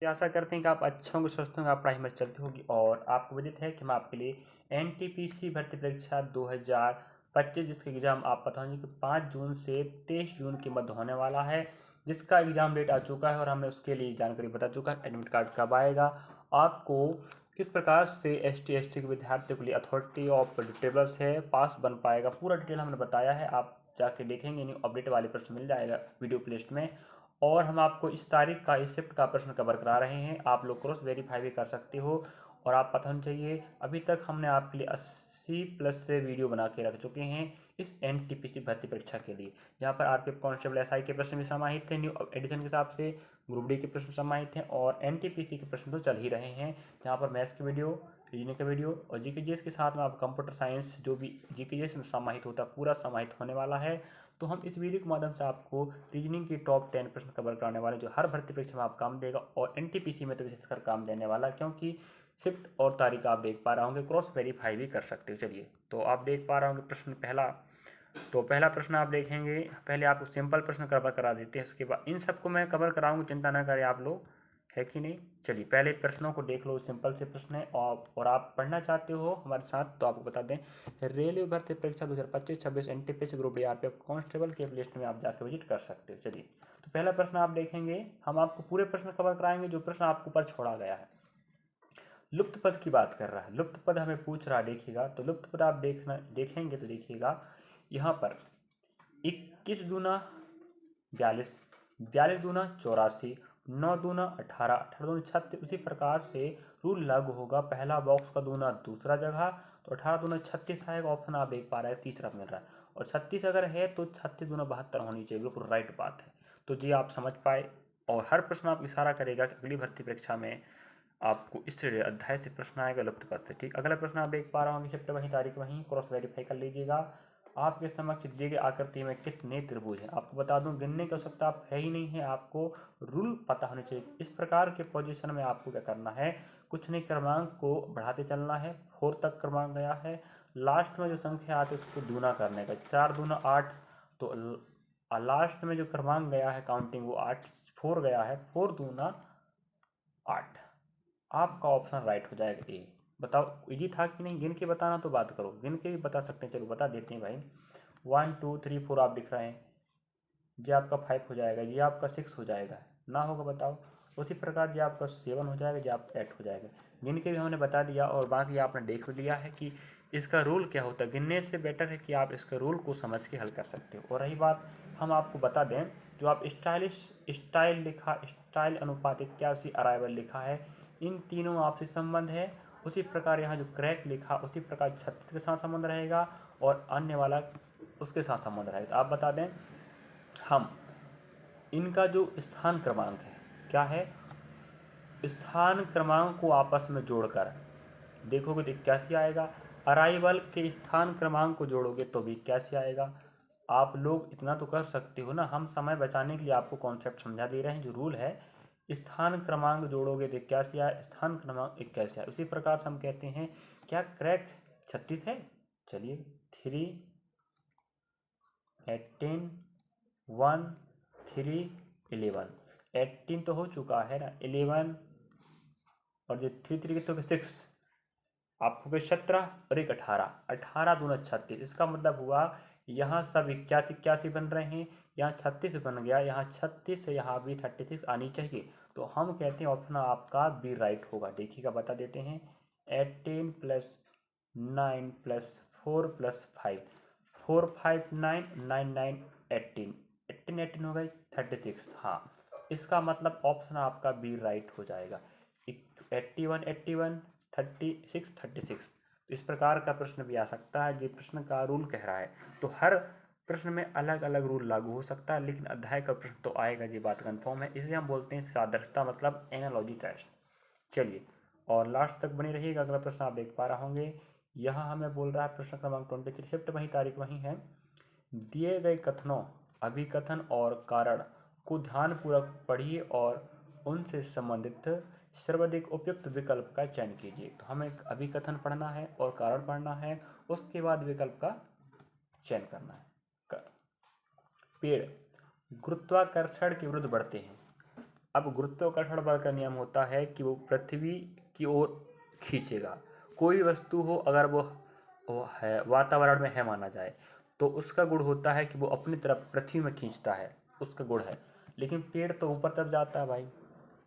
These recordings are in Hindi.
आशा करते हैं कि आप अच्छे होंगे, स्वस्थ होंगे, आप पढ़ाई में चलती होगी। और आपको विदित है कि हम आपके लिए एनटीपीसी भर्ती परीक्षा 2025 जिसका एग्ज़ाम आप पता होंगे कि 5 जून से 23 जून के मध्य होने वाला है, जिसका एग्ज़ाम डेट आ चुका है और हमें उसके लिए जानकारी बता चुका है। एडमिट कार्ड कब आएगा, आपको किस प्रकार से ST/ST के विद्यार्थियों के लिए अथॉरिटी ऑफ टेबल्स है पास बन पाएगा, पूरा डिटेल हमने बताया है। आप जाके देखेंगे, न्यू अपडेट वाले प्रश्न मिल जाएगा वीडियो प्लेलिस्ट में। और हम आपको इस तारीख का, इस शिफ्ट का प्रश्न कवर करा रहे हैं, आप लोग क्रॉस वेरीफाई भी कर सकते हो। और आप पता होना चाहिए, अभी तक हमने आपके लिए 80+ से वीडियो बना के रख चुके हैं इस NTPC भर्ती परीक्षा के लिए, जहाँ पर RPF कांस्टेबल SI के प्रश्न भी समाहित थे न्यू एडिशन के हिसाब से, ग्रुप डी के प्रश्न समाहित हैं और NTPC के प्रश्न तो चल ही रहे हैं, जहाँ पर मैथ्स की वीडियो, रीजनिंग का वीडियो और GK/GS के साथ में आप कंप्यूटर साइंस जो भी GK/GS में समाहित होता है पूरा समाहित होने वाला है। तो हम इस वीडियो के माध्यम से आपको रीजनिंग की टॉप 10 प्रश्न कवर कराने वाले, जो हर भर्ती परीक्षा में आप काम देगा और NTPC में तो विशेषकर काम देने वाला, क्योंकि शिफ्ट और तारीख आप देख पा रहे होंगे, क्रॉस वेरीफाई भी कर सकते हो। चलिए, तो आप देख पा रहे होंगे प्रश्न पहला। तो पहला प्रश्न आप देखेंगे, पहले आपको सिंपल प्रश्न कवर करा देते हैं, उसके बाद इन सबको मैं कवर कराऊंगा, चिंता ना करें आप लोग, है कि नहीं। चलिए पहले प्रश्नों को देख लो, सिंपल से प्रश्न है और आप पढ़ना चाहते हो हमारे साथ तो आपको बता दें, रेलवे भर्ती परीक्षा 2025-26 NTPC group D RPF constable के लिस्ट में आप जाकर विजिट कर सकते हो। चलिए, तो पहला प्रश्न आप देखेंगे, हम आपको पूरे प्रश्न कवर कराएंगे जो प्रश्न आपके ऊपर छोड़ा गया है। लुप्त पद की बात कर रहा है, लुप्त पद हमें पूछ रहा है, देखिएगा तो लुप्त पद आप देखेंगे तो देखिएगा यहाँ पर 21 दूना 42, 42 दूना 84, 9 दूना 18, 18 दूना 36। उसी प्रकार से रूल लागू होगा, पहला बॉक्स का दूना दूसरा जगह, तो 18 दूना 36 आएगा, ऑप्शन आप देख पा रहे हैं तीसरा मिल रहा है। और 36 अगर है तो 36 दूना 72 होनी चाहिए, बिल्कुल राइट बात है। तो जी आप समझ पाए। और हर प्रश्न आप इशारा करेगा कि अगली भर्ती परीक्षा में आपको इस अध्याय से प्रश्न आएगा लुप्त पद से। ठीक, अगला प्रश्न आप देख पा रहे होंगे, शिफ्ट वहीं तारीख वहीं, क्रॉस वेरीफाई कर लीजिएगा। आपके समक्ष दी गई आकृति में कितने त्रिभुज हैं, आपको बता दूं गिनने की आवश्यकता आप है ही नहीं है, आपको रूल पता होने चाहिए। इस प्रकार के पोजीशन में आपको क्या करना है, कुछ नहीं, क्रमांक को बढ़ाते चलना है, 4 तक क्रमांक गया है, लास्ट में जो संख्या आती है उसको दूना करने का, 4 दूना 8, तो लास्ट में जो क्रमांक गया है काउंटिंग वो 8, 4 गया है, 4 दूना 8, आपका ऑप्शन राइट हो जाएगा ए। बताओ इजी था कि नहीं, गिन के बताना तो बात करो, गिन के भी बता सकते हैं, चलो बता देते हैं भाई। 1 2 3 4 आप दिख रहे हैं, ये आपका 5 हो जाएगा, ये आपका 6 हो जाएगा, ना होगा बताओ। उसी प्रकार ये आपका 7 हो जाएगा, ये आपका 8 हो जाएगा। गिन के भी हमने बता दिया और बाकी आपने देख लिया है कि इसका रूल क्या होता है। गिनने से बेटर है कि आप इसका रूल को समझ के हल कर सकते हो। और रही बात, हम आपको बता दें, जो आप स्टाइल लिखा, स्टाइल अनुपात 81 अराइवल लिखा है, इन तीनों आपसी संबंध है। उसी प्रकार यहाँ जो क्रैक लिखा उसी प्रकार 36 के साथ संबंध रहेगा और अन्य वाला उसके साथ संबंध रहेगा। तो आप बता दें, हम इनका जो स्थान क्रमांक है, क्या है, स्थान क्रमांक को आपस में जोड़कर देखोगे तो 81 आएगा, अराइवल के स्थान क्रमांक को जोड़ोगे तो भी 81 आएगा। आप लोग इतना तो कर सकते हो ना, हम समय बचाने के लिए आपको कॉन्सेप्ट समझा दे रहे हैं। जो रूल है, स्थान क्रमांक जोड़ोगे तो 81 आए, स्थान क्रमांक 81 आए। उसी प्रकार से हम कहते हैं, क्या क्रैक 36 है। चलिए 3 18 1 3 11, 18 तो हो चुका है ना, 11 और जो 3 3 तो 6, आपको कोई 17 और एक 18, 18 दूना 36। इसका मतलब हुआ यहाँ सब 81 81 बन रहे हैं, यहाँ 36 बन गया, यहाँ 36 है, यहाँ भी 36 आनी चाहिए। तो हम कहते हैं ऑप्शन आपका बी राइट होगा। देखिएगा बता देते हैं, 18 + 9 + 4 + 5, 4 5 9 9 9 18, 18 18 हो गई 36। हाँ, इसका मतलब ऑप्शन आपका बी राइट हो जाएगा। 81 81 36 36। इस प्रकार का प्रश्न भी आ सकता है, ये प्रश्न का रूल कह रहा है। तो हर प्रश्न में अलग अलग रूल लागू हो सकता है, लेकिन अध्याय का प्रश्न तो आएगा, ये बात कंफर्म है। इसलिए हम बोलते हैं सादृश्यता, मतलब एनालॉजी टेस्ट। चलिए, और लास्ट तक बने रहिएगा। अगला प्रश्न आप देख पा रहे होंगे, यहाँ हमें बोल रहा है प्रश्न क्रमांक 23, शिफ्ट वही तारीख वही है। दिए गए कथनों, अभिकथन और कारण को ध्यानपूर्वक पढ़िए और उनसे संबंधित सर्वाधिक उपयुक्त विकल्प का चयन कीजिए। तो हमें अभिकथन पढ़ना है और कारण पढ़ना है, उसके बाद विकल्प का चयन करना है। पेड़ गुरुत्वाकर्षण के विरुद्ध बढ़ते हैं, अब गुरुत्वाकर्षण बल का नियम होता है कि वो पृथ्वी की ओर खींचेगा। कोई वस्तु हो अगर वो है वातावरण में है माना जाए तो उसका गुण होता है कि वो अपनी तरफ पृथ्वी में खींचता है, उसका गुण है। लेकिन पेड़ तो ऊपर तरफ जाता है भाई,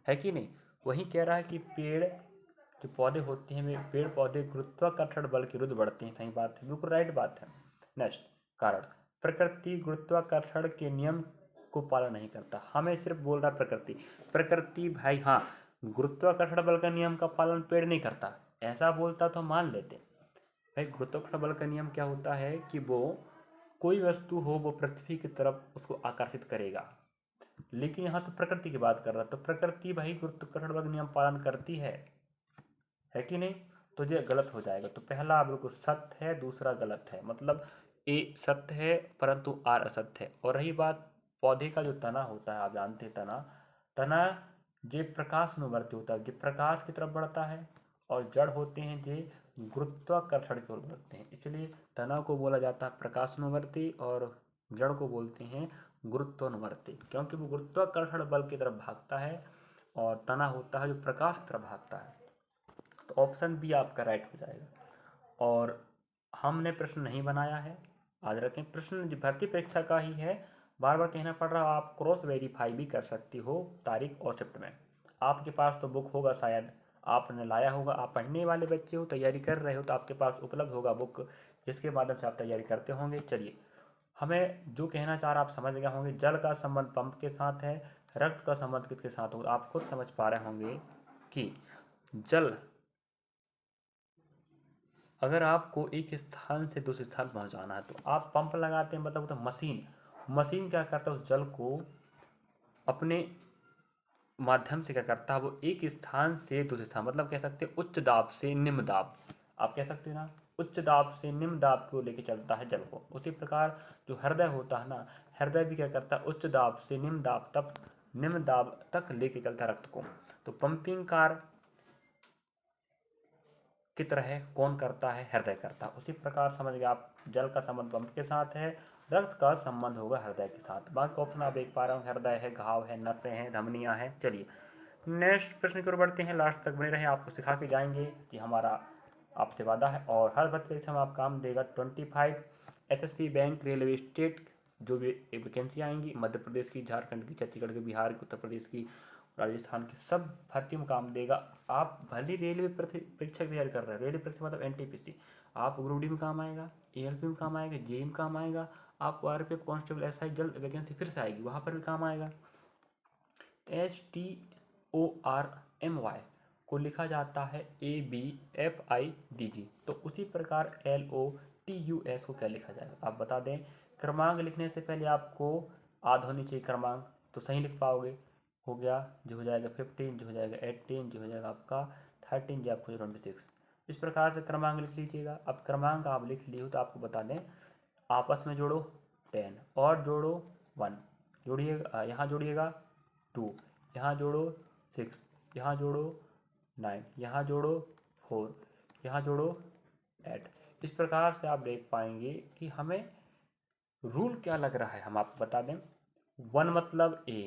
है कि नहीं। वही कह रहा है कि पेड़ जो पौधे होते हैं वे पेड़ पौधे गुरुत्वाकर्षण बल के विरुद्ध बढ़ते हैं। सही बात है, बिल्कुल राइट बात है। नेक्स्ट कारण, प्रकृति गुरुत्वाकर्षण के नियम को पालन नहीं करता। हमें सिर्फ बोल रहा प्रकृति, प्रकृति भाई हाँ गुरुत्वाकर्षण बल का नियम का पालन पेड़ नहीं करता, ऐसा बोलता तो मान लेते। भाई गुरुत्वाकर्षण बल का नियम क्या होता है कि वो कोई वस्तु हो वो पृथ्वी की तरफ उसको आकर्षित करेगा। लेकिन यहाँ तो प्रकृति की बात कर रहा, तो प्रकृति भाई गुरुत्वाकर्षण बल का नियम पालन करती है कि नहीं। तो ये गलत हो जाएगा। तो पहला बिल्कुल सत्य है, दूसरा गलत है। मतलब ए सत्य है परंतु आर असत्य है। और रही बात पौधे का जो तना होता है, आप जानते हैं तना तना जे प्रकाशानुवर्ती होता है, जो प्रकाश की तरफ बढ़ता है, और जड़ होते हैं जे गुरुत्वाकर्षण की ओर बढ़ते हैं। इसलिए तना को बोला जाता है प्रकाशानुवर्ती और जड़ को बोलते हैं गुरुत्वानुवर्ती, क्योंकि वो गुरुत्वाकर्षण बल की तरफ भागता है और तना होता है जो प्रकाश की तरफ भागता है। तो ऑप्शन बी आपका राइट हो जाएगा। और हमने प्रश्न नहीं बनाया है, आज रखें प्रश्न जो भर्ती परीक्षा का ही है, बार बार कहना पड़ रहा। आप क्रॉस वेरीफाई भी कर सकती हो तारीख और शिफ्ट में। आपके पास तो बुक होगा, शायद आपने लाया होगा, आप पढ़ने वाले बच्चे हो, तैयारी कर रहे हो, तो आपके पास उपलब्ध होगा बुक, जिसके माध्यम से आप तैयारी करते होंगे। चलिए, हमें जो कहना चाह रहा आप समझ गए होंगे। जल का संबंध पंप के साथ है, रक्त का संबंध किसके साथ होगा, आप खुद समझ पा रहे होंगे कि जल अगर आपको एक स्थान से दूसरे स्थान पहुंचाना है तो आप पंप लगाते हैं, मतलब तो मशीन मशीन क्या करता है, उस जल को अपने माध्यम से क्या करता है, वो एक स्थान से दूसरे स्थान, मतलब कह सकते हैं उच्च दाब से निम्न दाब, आप कह सकते हैं ना, उच्च दाब से निम्न दाब को लेके चलता है जल को। उसी प्रकार जो हृदय होता है ना, हृदय भी क्या करता है, उच्च दाब से निम्न दाब तक लेके चलता है रक्त को। तो पंपिंग कार्य की तरह कौन करता है, हृदय करता है। उसी प्रकार समझ गए आप, जल का संबंध पंप के साथ है, रक्त का संबंध होगा हृदय के साथ। बाकी ऑप्शन आप देख पा रहे हो, हृदय है, घाव है, नसें हैं, धमनियां हैं। चलिए नेक्स्ट प्रश्न की ओर बढ़ते हैं, लास्ट तक बने रहे, आपको सिखा के जाएंगे कि हमारा आपसे वादा है। और हर भर्ती परीक्षा में आप काम देगा 25 एसएससी, बैंक, रेलवे, स्टेट जो भी वैकेंसी आएंगी, मध्य प्रदेश की, झारखंड की, छत्तीसगढ़ की, बिहार की, उत्तर प्रदेश की, राजस्थान की, सब भर्ती में काम देगा। आप भले रेलवे परीक्षा की तैयारी कर रहे हैं, रेलवे परीक्षा मतलब एनटीपीसी, आप ग्रुप डी में काम आएगा, एएलपी में काम आएगा, जेई में काम आएगा, आपको आरपीएफ, कांस्टेबल, एसआई जल्द वैकेंसी फिर से आएगी, वहाँ पर भी काम आएगा। STORMY को लिखा जाता है ABFIDG, तो उसी प्रकार LOTUS को क्या लिखा जाएगा, आप बता दें। क्रमांक लिखने से पहले आपको आध होनी चाहिए क्रमांक, तो सही लिख पाओगे। हो गया, जो हो जाएगा 15, जो हो जाएगा 18, जो हो जाएगा आपका 13, जो आपको 26। इस प्रकार से क्रमांक लिख लीजिएगा। अब क्रमांक आप लिख लिए हो तो आपको बता दें, आपस में जोड़ो 10 और जोड़ो 1, जोड़िएगा, यहाँ जोड़िएगा 2, यहाँ जोड़ो 6, यहाँ जोड़ो 9, यहाँ जोड़ो 4, यहाँ जोड़ो 8। इस प्रकार से आप देख पाएंगे कि हमें रूल क्या लग रहा है, हम आपको बता दें। 1 मतलब A,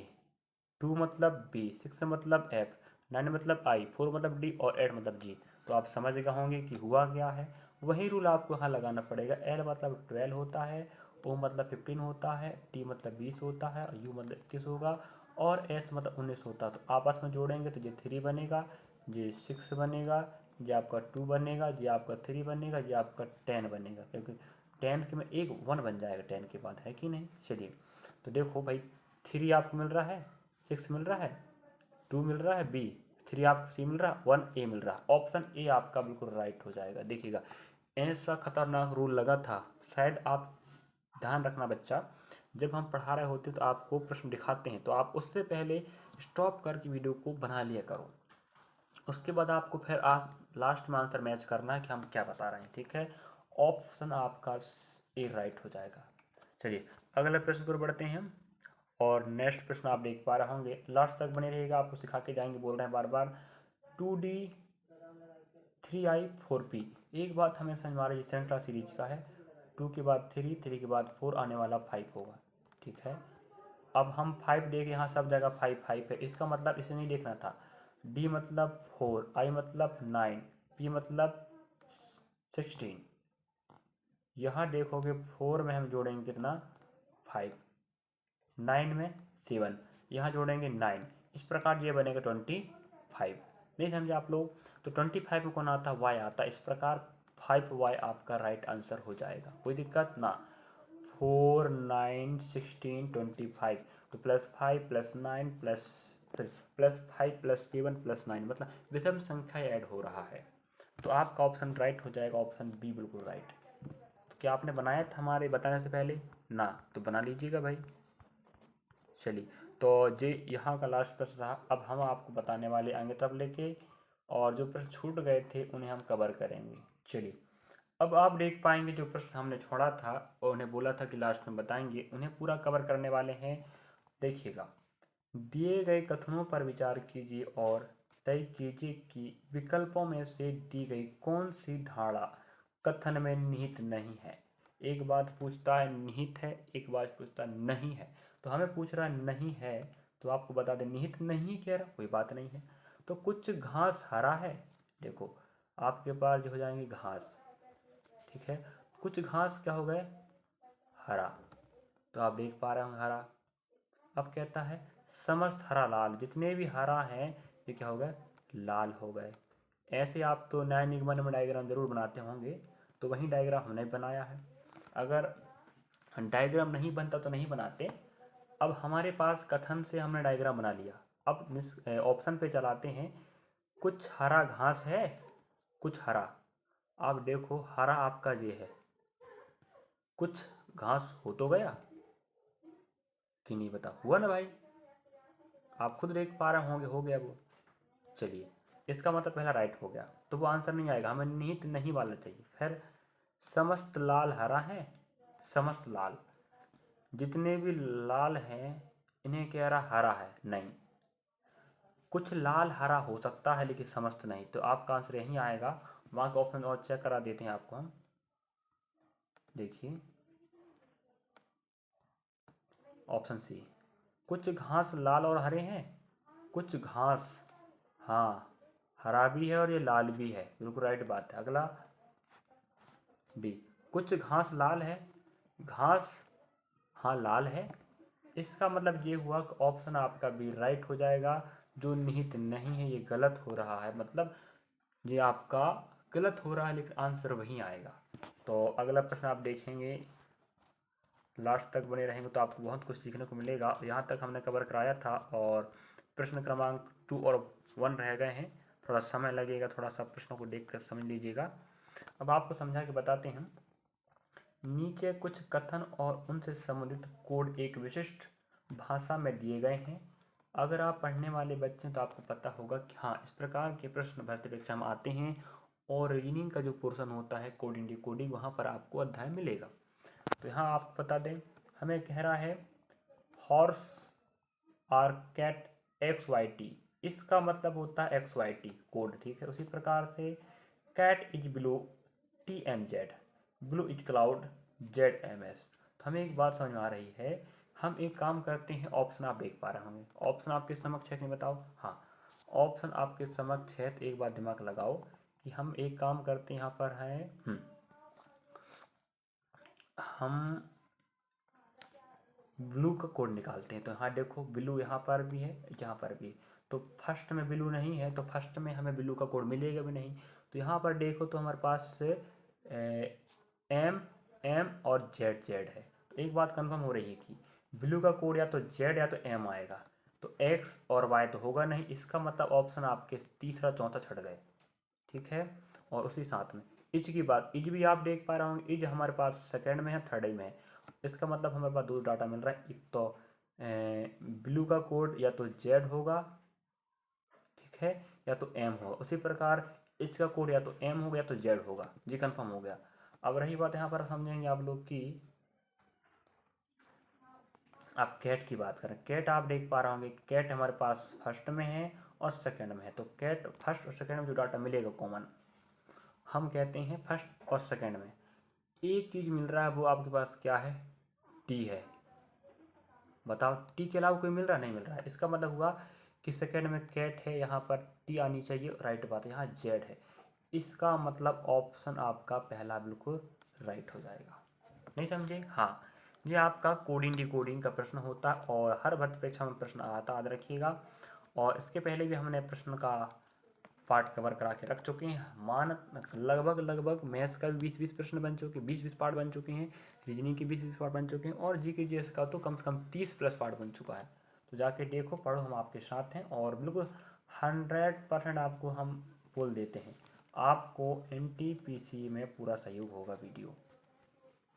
2 मतलब B, 6 मतलब F, 9 मतलब I, 4 मतलब D और 8 मतलब G। तो आप समझ गए होंगे कि हुआ क्या है। वही रूल आपको यहाँ लगाना पड़ेगा। L मतलब 12 होता है, O मतलब 15 होता है, T मतलब 20 होता है, और U मतलब 21 होगा, और S मतलब 19 होता है। तो आपस में जोड़ेंगे तो ये 3 बनेगा, ये 6 बनेगा, ये आपका 2 बनेगा, ये आपका 3 बनेगा, ये आपका 10 बनेगा, क्योंकि 10 के में एक 1 बन जाएगा 10 के बाद, है कि नहीं। चलिए, तो देखो भाई 3 आपको मिल रहा है, 6 मिल रहा है, 2 मिल रहा है B, 3 आपको C मिल रहा है, 1 A मिल रहा है। ऑप्शन ए आपका बिल्कुल राइट हो जाएगा। देखिएगा, ऐसा खतरनाक रूल लगा था, शायद आप ध्यान रखना बच्चा, जब हम पढ़ा रहे होते तो आपको प्रश्न दिखाते हैं तो आप उससे पहले स्टॉप करके वीडियो को बना लिया करो। उसके बाद आपको फिर लास्ट में आंसर मैच करना है कि हम क्या बता रहे हैं, ठीक है। ऑप्शन आपका ए राइट हो जाएगा। चलिए अगले प्रश्न पर बढ़ते हैं हम। और नेक्स्ट प्रश्न आप देख पा रहे होंगे, लास्ट तक बने रहेगा, आपको सिखा के जाएंगे, बोल रहे हैं बार बार। 2D 3I 4P, एक बात हमें समझ में आ रही है, श्रृंखला सीरीज का है। 2 के बाद 3, 3 के बाद 4, आने वाला 5 होगा, ठीक है। अब हम 5 देखें, यहाँ सब जगह 5 5 है, इसका मतलब इसे नहीं देखना था। D मतलब 4, I मतलब 9, P मतलब 16। यहाँ देखोगे 4 में हम जोड़ेंगे कितना 5, 9 में 7, यहाँ जोड़ेंगे 9, इस प्रकार ये बनेगा 25। नहीं समझे आप लोग? तो 25 में कौन आता है? Y आता है। इस प्रकार 5Y आपका राइट आंसर हो जाएगा, कोई दिक्कत ना। 4 9 16 25, तो +5 +9 +5 +7 +9, मतलब विषम संख्या ऐड हो रहा है। तो आपका ऑप्शन राइट हो जाएगा, ऑप्शन बी बिल्कुल राइट। तो क्या आपने बनाया था हमारे बताने से पहले? ना, तो बना लीजिएगा भाई। चलिए, तो ये यहाँ का लास्ट प्रश्न रहा। अब हम आपको बताने वाले आएंगे तब लेके, और जो प्रश्न छूट गए थे उन्हें हम कवर करेंगे। चलिए, अब आप देख पाएंगे जो प्रश्न हमने छोड़ा था और उन्हें बोला था कि लास्ट में बताएंगे, उन्हें पूरा कवर करने वाले हैं। देखिएगा, दिए गए कथनों पर विचार कीजिए और तय कीजिए कि विकल्पों में से दी गई कौन सी धारणा कथन में निहित नहीं है। एक बात पूछता है निहित है, एक बात पूछता है नहीं है। तो हमें पूछ रहा है नहीं है, तो आपको बता दें निहित नहीं कह रहा, कोई बात नहीं है। तो कुछ घास हरा है, देखो आपके पास जो हो जाएंगे घास, ठीक है। कुछ घास क्या हो गए? हरा। तो आप देख पा रहे होंगे हरा। अब कहता है समस्त हरा लाल, जितने भी हरा हैं ये क्या हो गए? लाल हो गए। ऐसे आप तो नए निगमन में डायग्राम जरूर बनाते होंगे, तो वही डायग्राम हमने बनाया है। अगर डायग्राम नहीं बनता तो नहीं बनाते। अब हमारे पास कथन से हमने डायग्राम बना लिया। अब ऑप्शन पे चलाते हैं। कुछ हरा घास है, कुछ हरा। आप देखो हरा आपका ये है, कुछ घास हो तो गया कि नहीं? बता, हुआ ना भाई? आप खुद देख पा रहे होंगे, हो गया वो। चलिए, इसका मतलब पहला राइट हो गया, तो वो आंसर नहीं आएगा, हमें निहित नहीं वाला चाहिए। फिर समस्त लाल हरा है, समस्त लाल, जितने भी लाल हैं इन्हें कह रहा हरा है, नहीं। कुछ लाल हरा हो सकता है लेकिन समस्त नहीं, तो आपका आंसर यहीं आएगा। वहाँ का ऑप्शन और चेक करा देते हैं आपको हम। देखिए ऑप्शन सी, कुछ घास लाल और हरे हैं। कुछ घास, हाँ, हरा भी है और ये लाल भी है, बिल्कुल राइट बात है। अगला डी, कुछ घास लाल है, घास हाँ लाल है। इसका मतलब ये हुआ कि ऑप्शन आपका बी राइट हो जाएगा। जो निहित नहीं है ये गलत हो रहा है, मतलब ये आपका गलत हो रहा है, लेकिन आंसर वही आएगा। तो अगला प्रश्न आप देखेंगे, लास्ट तक बने रहेंगे तो आपको बहुत कुछ सीखने को मिलेगा। यहाँ तक हमने कवर कराया था और प्रश्न क्रमांक 2 और 1 रह गए हैं। थोड़ा समय लगेगा, थोड़ा सा प्रश्नों को देख कर समझ लीजिएगा। अब आपको समझा के बताते हैं। नीचे कुछ कथन और उनसे संबंधित कोड एक विशिष्ट भाषा में दिए गए हैं। अगर आप पढ़ने वाले बच्चे हैं तो आपको पता होगा कि हाँ, इस प्रकार के प्रश्न भर्ती परीक्षा में आते हैं और रीजनिंग का जो पोर्शन होता है कोडिंग डिकोडिंग, वहाँ पर आपको अध्याय मिलेगा। तो यहाँ आपको बता दें, हमें कह रहा है horse are cat X Y T, इसका मतलब होता है एक्स वाई टी कोड, ठीक है। उसी प्रकार से cat is blue T M Z, blue is cloud Z M S. तो हमें एक बात समझ में आ रही है। हम एक काम करते हैं, ऑप्शन आप देख पा रहे होंगे, ऑप्शन आपके समक्ष है कि नहीं बताओ? हाँ, ऑप्शन आपके समक्ष है। तो एक बात दिमाग लगाओ कि हम एक काम करते हैं, यहाँ पर है हम ब्लू का कोड निकालते हैं। तो यहाँ देखो ब्लू यहाँ पर भी है, यहाँ पर भी। तो फर्स्ट में ब्लू नहीं है, तो फर्स्ट में हमें ब्लू का कोड मिलेगा भी नहीं। तो यहाँ पर देखो तो हमारे पास एम एम और जेड जेड है। तो एक बात कंफर्म हो रही है कि ब्लू का कोड या तो जेड या तो एम आएगा। तो एक्स और वाई तो होगा नहीं, इसका मतलब ऑप्शन आपके तीसरा चौथा छट गए, ठीक है। और उसी साथ में इज की बात, इज भी आप देख पा रहे होंगे, इज हमारे पास सेकेंड में है, थर्ड में है। इसका मतलब हमारे पास दो डाटा मिल रहा है। एक तो ब्लू का कोड या तो जेड होगा, ठीक है, या तो एम होगा। उसी प्रकार इच का कोड या तो एम होगा या तो जेड होगा, जी कंफर्म हो गया। अब रही बात यहाँ पर समझेंगे आप लोग की, आप कैट की बात करें। कैट आप देख पा रहे होंगे, कैट हमारे पास फर्स्ट में है और सेकंड में है। तो कैट फर्स्ट और सेकंड में जो डाटा मिलेगा कॉमन, हम कहते हैं फर्स्ट और सेकंड में एक चीज़ मिल रहा है, वो आपके पास क्या है? टी है। बताओ टी के अलावा कोई मिल रहा, नहीं मिल रहा है। इसका मतलब हुआ कि सेकेंड में कैट है, यहाँ पर टी आनी चाहिए, राइट बात है, यहाँ जेड है। इसका मतलब ऑप्शन आपका पहला बिल्कुल राइट हो जाएगा। नहीं समझे? हाँ, ये आपका कोडिंग डिकोडिंग का प्रश्न होता है और हर भर्ती परीक्षा में प्रश्न आता, याद रखिएगा। और इसके पहले भी हमने प्रश्न का पार्ट कवर करा के रख चुके हैं। लगभग मैथ्स का भी 20-20 प्रश्न बन चुके, 20-20 पार्ट बन चुके हैं, रीजनिंग के 20-20 पार्ट बन चुके हैं, और जीके जीएस का तो कम से कम 30+ पार्ट बन चुका है। तो जाके देखो, पढ़ो, हम आपके साथ हैं और बिल्कुल 100% आपको हम बोल देते हैं, आपको एनटीपीसी में पूरा सहयोग होगा। वीडियो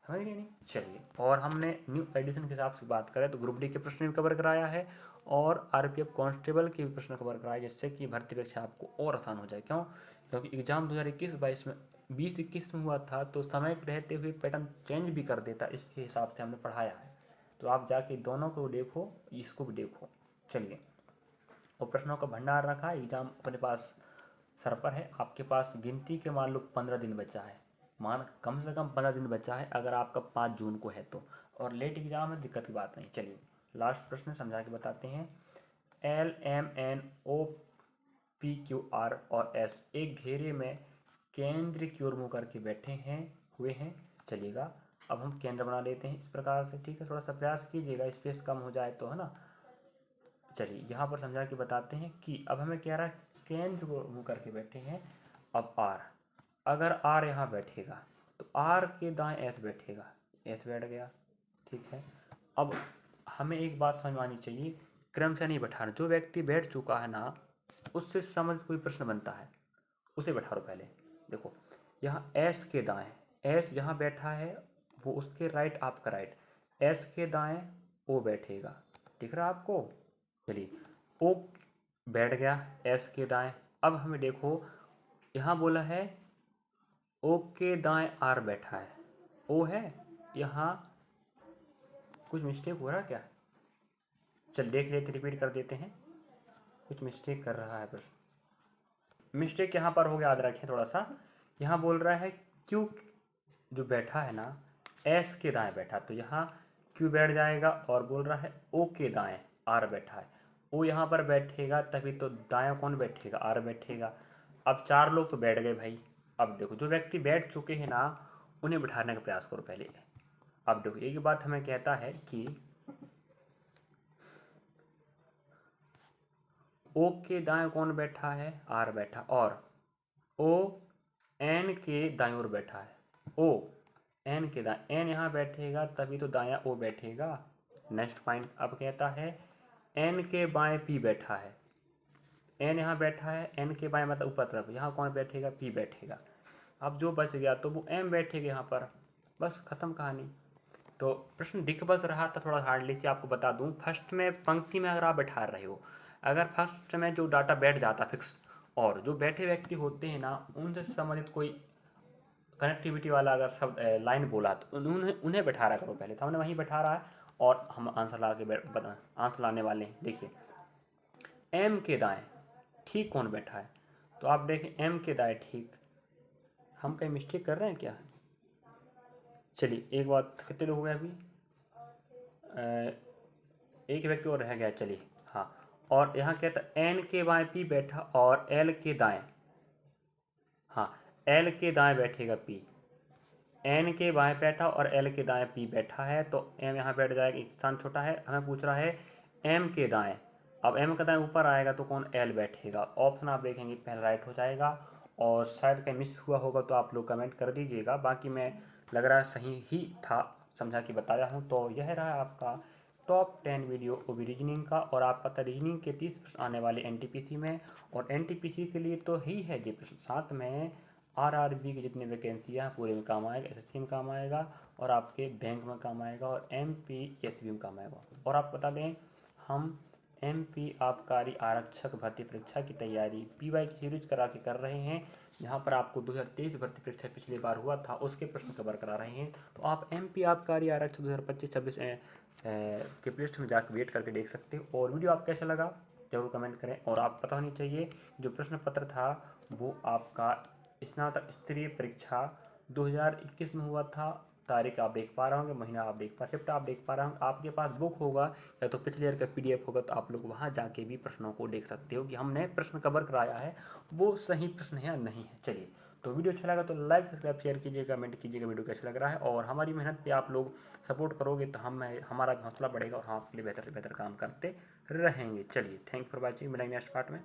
समझ गए? नहीं, चलिए। और हमने न्यू एडिशन के हिसाब से बात करें तो ग्रुप डी के प्रश्न भी कवर कराया है और आरपीएफ कांस्टेबल के भी प्रश्न कवर कराया, जिससे कि भर्ती परीक्षा आपको और आसान हो जाए। क्यों? क्योंकि एग्जाम 2021-22 में 20-21 में हुआ था, तो समय के रहते हुए पैटर्न चेंज भी कर देता, इसके हिसाब से हमने पढ़ाया है। तो आप जाके दोनों को देखो, इसको भी देखो। चलिए, और प्रश्नों का भंडार रखा, एग्जाम अपने पास सर पर है। आपके पास गिनती के मान लो 15 दिन बचा है, कम से कम 15 दिन बचा है, अगर आपका 5 जून को है तो। और लेट एग्जाम है, दिक्कत की बात नहीं। चलिए, लास्ट प्रश्न समझा के बताते हैं। LMNOPQR और S एक घेरे में केंद्र की ओर मुँह करके बैठे हैं हुए हैं। चलिएगा, अब हम केंद्र बना लेते हैं इस प्रकार से, ठीक है। थोड़ा सा प्रयास कीजिएगा, स्पेस कम हो जाए तो, है ना। चलिए, यहाँ पर समझा के बताते हैं कि अब हमें कह रहा है केंद्र को मुँह करके बैठे हैं। अब R, अगर R यहाँ बैठेगा तो R के दाएं S बैठेगा, S बैठ गया, ठीक है। अब हमें एक बात समझ में आनी चाहिए, क्रम से नहीं बैठाना। जो व्यक्ति बैठ चुका है ना, उससे समझ कोई प्रश्न बनता है, उसे बैठा लो पहले। देखो, यहाँ S के दाएं, S यहाँ बैठा है, वो उसके राइट आपका राइट, S के दाएं O बैठेगा, दिख रहा आपको? चलिए, O बैठ गया S के दाएं। अब हमें देखो, यहाँ बोला है O के दाएं R बैठा है, O है, यहाँ कुछ मिस्टेक हो रहा क्या? चल देख लेते, रिपीट कर देते हैं, कुछ मिस्टेक कर रहा है प्रश्न। मिस्टेक यहाँ पर हो गया, याद रखें थोड़ा सा। यहाँ बोल रहा है Q जो बैठा है ना, S के दाएं बैठा, तो यहाँ Q बैठ जाएगा, और बोल रहा है O के दाएं R बैठा है। O यहाँ पर बैठेगा तभी तो दायां कौन बैठेगा? R बैठेगा। अब 4 लोग तो बैठ गए भाई। अब देखो, जो व्यक्ति बैठ चुके हैं ना, उन्हें बिठाने का प्रयास करो पहले। अब देखो, एक बात हमें कहता है कि O के दाएं कौन बैठा है? R बैठा, और O N के दाएं ओर बैठा है, O N के दाएं, N यहाँ बैठेगा तभी तो दायां O बैठेगा। नेक्स्ट पॉइंट अब कहता है N के बाएं P बैठा है, N यहाँ बैठा है, N के बाएं मतलब ऊपर तरफ, यहाँ कौन बैठेगा? P बैठेगा। अब जो बच गया तो वो M बैठेगा यहाँ पर, बस खत्म कहानी। तो प्रश्न दिख बस रहा था थोड़ा हार्डली से, आपको बता दूं, फर्स्ट में पंक्ति में अगर आप बैठा रहे हो, अगर फर्स्ट में जो डाटा बैठ जाता फिक्स, और जो बैठे व्यक्ति होते हैं ना, उनसे संबंधित कोई कनेक्टिविटी वाला अगर सब लाइन बोला तो उन्हें बैठा रहा करो पहले। तो हमने वहीं बैठा रहा है और हम आंसर ला के आंसर लाने वाले हैं। देखिए, एम के दाएं ठीक कौन बैठा है? तो आप देखें, एम के दाएं ठीक, हम कहीं मिस्टेक कर रहे हैं क्या? चलिए, एक बात, कितने लोग हो गए अभी? एक व्यक्ति और रह गया, चलिए। हाँ, और यहाँ कहता एन के बाएं पी बैठा और एल के दाएं, हाँ, एल के दाएं बैठेगा पी, एन के बाएं बैठा और एल के दाएं पी बैठा है, तो एम यहाँ बैठ जाएगा, एक स्थान छोटा है। हमें पूछ रहा है एम के दाएं, अब एम का दाएं ऊपर आएगा तो कौन? एल बैठेगा। ऑप्शन आप देखेंगे पहला राइट हो जाएगा, और शायद कहीं मिस हुआ होगा तो आप लोग कमेंट कर दीजिएगा, बाकी मैं लग रहा है सही ही था, समझा कि बताया हूँ। तो यह रहा आपका टॉप 10 वीडियो वो भी रीजनिंग का, और आप पता रीजनिंग के 30 प्रश्न आने वाले एनटीपीसी में, और एनटीपीसी के लिए तो ही है ये प्रश्न, साथ में आरआरबी की जितनी वैकेंसी है पूरे में काम आएगा, एसएससी में काम आएगा, और आपके बैंक में काम आएगा, और एमपीएसबी में काम आएगा। और आप बता दें, हम एमपी आबकारी आरक्षक भर्ती परीक्षा की तैयारी पीवाई की सीरीज करा के कर रहे हैं, जहां पर आपको 2023 भर्ती परीक्षा पिछली बार हुआ था उसके प्रश्न कवर करा रहे हैं। तो आप एमपी आबकारी आरक्षक 2025-26 के प्लेलिस्ट में जाकर वेट करके देख सकते हो। और वीडियो आपको कैसा लगा जरूर कमेंट करें, और आप पता होनी चाहिए जो प्रश्न पत्र था वो आपका स्नातक स्तरीय परीक्षा 2021 में हुआ था, तारीख आप देख पा रहे होंगे, महीना आप देख पा, शिफ्ट आप देख पा रहे होंगे। आपके पास बुक होगा या तो पिछले ईयर का PDF होगा, तो आप लोग वहाँ जाके भी प्रश्नों को देख सकते हो कि हमने प्रश्न कवर कराया है वो सही प्रश्न है या नहीं है। चलिए, तो वीडियो अच्छा लगा तो लाइक सब्सक्राइब शेयर कीजिएगा, कमेंट कीजिएगा वीडियो कैसा लग रहा है, और हमारी मेहनत पे आप लोग सपोर्ट करोगे तो हमारा भी हौसला बढ़ेगा और हम आपके लिए बेहतर से बेहतर काम करते रहेंगे। चलिए, थैंक फॉर वॉचिंग, मिलेंगे नेक्स्ट पार्ट में।